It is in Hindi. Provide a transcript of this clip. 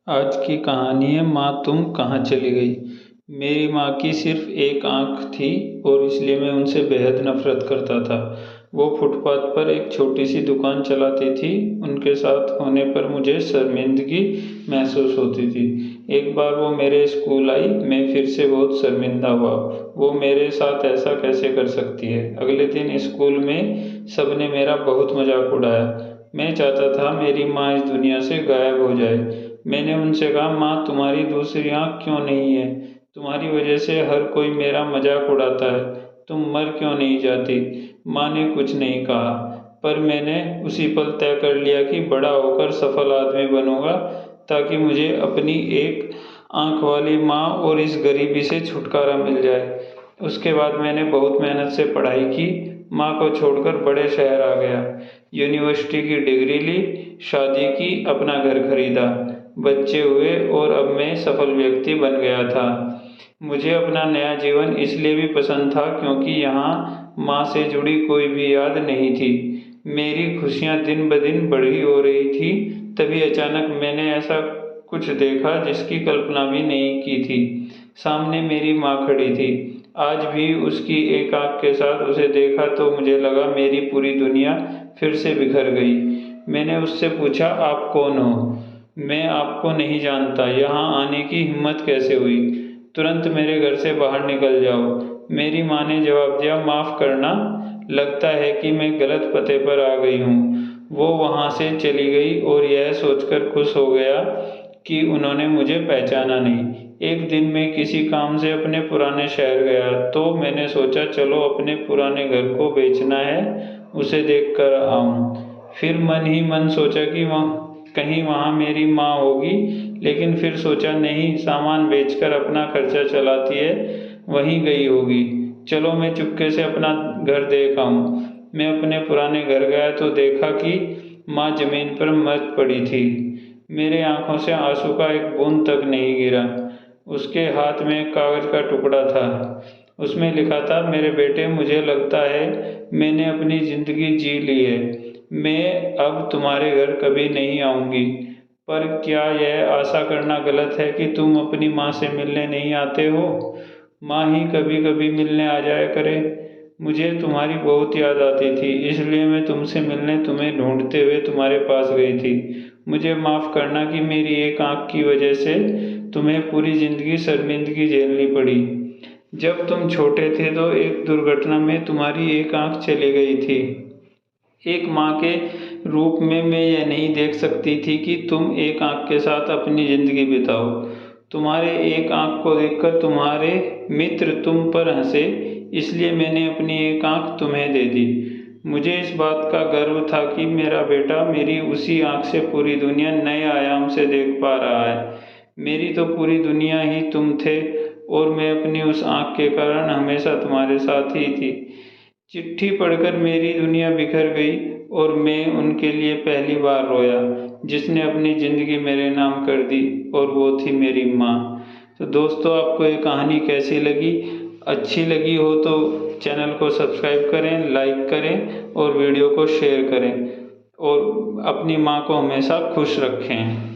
आज की कहानी है माँ तुम कहाँ चली गई। मेरी माँ की सिर्फ एक आंख थी और इसलिए मैं उनसे बेहद नफरत करता था। वो फुटपाथ पर एक छोटी सी दुकान चलाती थी। उनके साथ होने पर मुझे शर्मिंदगी महसूस होती थी। एक बार वो मेरे स्कूल आई, मैं फिर से बहुत शर्मिंदा हुआ। वो मेरे साथ ऐसा कैसे कर सकती है। अगले दिन स्कूल में सबने मेरा बहुत मजाक उड़ाया। मैं चाहता था मेरी माँ इस दुनिया से गायब हो जाए। मैंने उनसे कहा, माँ तुम्हारी दूसरी आंख क्यों नहीं है? तुम्हारी वजह से हर कोई मेरा मजाक उड़ाता है। तुम मर क्यों नहीं जाती? माँ ने कुछ नहीं कहा, पर मैंने उसी पल तय कर लिया कि बड़ा होकर सफल आदमी बनूंगा ताकि मुझे अपनी एक आंख वाली माँ और इस गरीबी से छुटकारा मिल जाए। उसके बाद मैंने बहुत मेहनत से पढ़ाई की, माँ को छोड़कर बड़े शहर आ गया, यूनिवर्सिटी की डिग्री ली, शादी की, अपना घर खरीदा, बच्चे हुए और अब मैं सफल व्यक्ति बन गया था। मुझे अपना नया जीवन इसलिए भी पसंद था क्योंकि यहाँ माँ से जुड़ी कोई भी याद नहीं थी। मेरी खुशियाँ दिन ब दिन बड़ी हो रही थी। तभी अचानक मैंने ऐसा कुछ देखा जिसकी कल्पना भी नहीं की थी। सामने मेरी माँ खड़ी थी। आज भी उसकी एक आंख के साथ उसे देखा तो मुझे लगा मेरी पूरी दुनिया फिर से बिखर गई। मैंने उससे पूछा, आप कौन हो? मैं आपको नहीं जानता। यहाँ आने की हिम्मत कैसे हुई? तुरंत मेरे घर से बाहर निकल जाओ। मेरी माँ ने जवाब दिया, माफ़ करना, लगता है कि मैं गलत पते पर आ गई हूँ। वो वहाँ से चली गई और यह सोचकर खुश हो गया कि उन्होंने मुझे पहचाना नहीं। एक दिन मैं किसी काम से अपने पुराने शहर गया तो मैंने सोचा चलो अपने पुराने घर को बेचना है, उसे देख कर आऊँ। फिर मन ही मन सोचा कि कहीं वहाँ मेरी माँ होगी, लेकिन फिर सोचा नहीं, सामान बेचकर अपना खर्चा चलाती है, वहीं गई होगी। चलो मैं चुपके से अपना घर देख आऊँ। मैं अपने पुराने घर गया तो देखा कि माँ जमीन पर मर पड़ी थी। मेरे आंखों से आंसू का एक बूंद तक नहीं गिरा। उसके हाथ में एक कागज का टुकड़ा था। उसमें लिखा था, मेरे बेटे, मुझे लगता है मैंने अपनी जिंदगी जी ली है। मैं अब तुम्हारे घर कभी नहीं आऊंगी। पर क्या यह आशा करना गलत है कि तुम अपनी माँ से मिलने नहीं आते हो? माँ ही कभी कभी मिलने आ जाया करे। मुझे तुम्हारी बहुत याद आती थी, इसलिए मैं तुमसे मिलने तुम्हें ढूंढते हुए तुम्हारे पास गई थी। मुझे माफ़ करना कि मेरी एक आंख की वजह से तुम्हें पूरी जिंदगी शर्मिंदगी झेलनी पड़ी। जब तुम छोटे थे तो एक दुर्घटना में तुम्हारी एक आंख चली गई थी। एक माँ के रूप में मैं यह नहीं देख सकती थी कि तुम एक आंख के साथ अपनी जिंदगी बिताओ। तुम्हारे एक आंख को देखकर तुम्हारे मित्र तुम पर हंसे, इसलिए मैंने अपनी एक आंख तुम्हें दे दी। मुझे इस बात का गर्व था कि मेरा बेटा मेरी उसी आंख से पूरी दुनिया नए आयाम से देख पा रहा है। मेरी तो पूरी दुनिया ही तुम थे और मैं अपनी उस आंख के कारण हमेशा तुम्हारे साथ ही थी। चिट्ठी पढ़कर मेरी दुनिया बिखर गई और मैं उनके लिए पहली बार रोया जिसने अपनी ज़िंदगी मेरे नाम कर दी, और वो थी मेरी माँ। तो दोस्तों, आपको ये कहानी कैसी लगी? अच्छी लगी हो तो चैनल को सब्सक्राइब करें, लाइक करें और वीडियो को शेयर करें, और अपनी माँ को हमेशा खुश रखें।